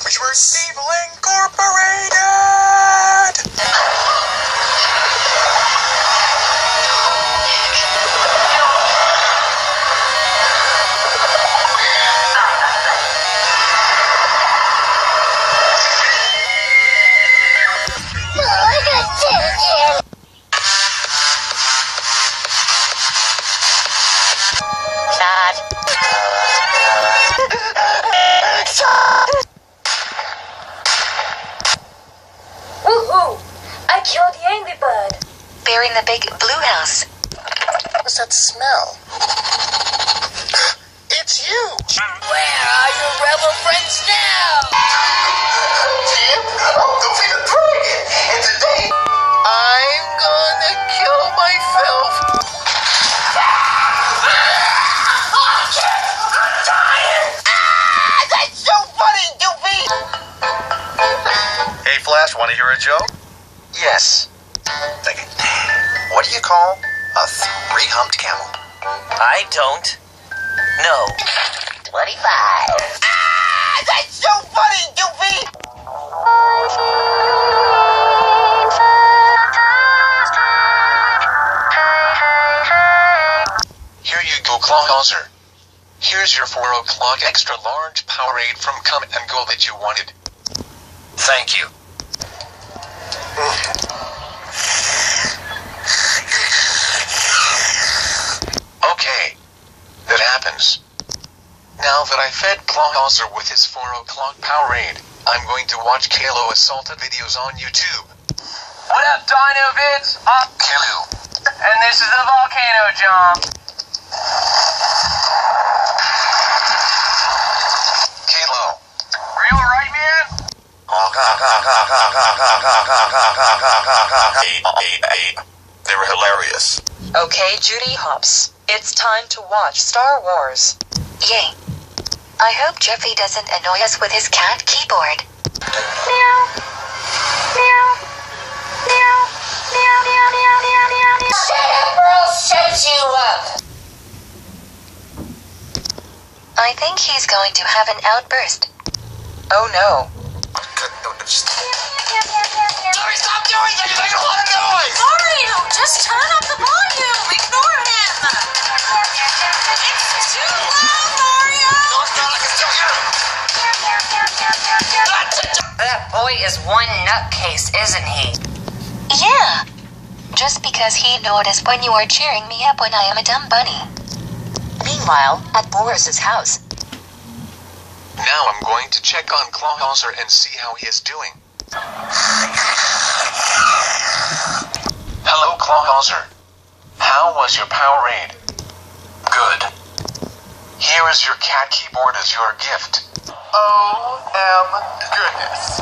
Evil Incorporated! Woohoo! I killed the Angry Bird. They're in the big blue house. What's that smell? It's you! Where are your rebel friends now? Team, I'm Goofy the Dragon, and today I'm gonna kill myself. I'm dying! That's so funny, Goofy! Hey, Flash, want to hear a joke? Yes. Thank you. What do you call a three-humped camel? I don't. No. 25. That's so funny, Goofy! Here you go, Clawhauser. Here's your 4 o'clock extra large Powerade from Come and Go that you wanted. Thank you. Okay. That happens. Now that I fed Clawhauser with his 4 o'clock Powerade, I'm going to watch Kalo assaulted videos on YouTube. What up, Dino Vids? Kalo. And this is the Volcano Jump. Kalo. Real right, man? They were hilarious. Okay, Judy Hopps. It's time to watch Star Wars. Yay. I hope Jeffy doesn't annoy us with his cat keyboard. Meow. Meow. Meow. Meow, meow, meow, meow, meow, meow. Shut up or I'll shut you up! I think he's going to have an outburst. Oh no. Sorry, stop doing that! You make a lot of noise! Mario, just turn up the volume. Ignore him. It's too loud, Mario. No, it's not. I can still hear him. That boy is one nutcase, isn't he? Yeah. Just because he noticed when you are cheering me up when I am a dumb bunny. Meanwhile, at Boris's house. Now I'm going to check on Clawhauser and see how he is doing. Hello, Clawhauser. How was your Powerade? Good. Here is your cat keyboard as your gift. Oh, goodness.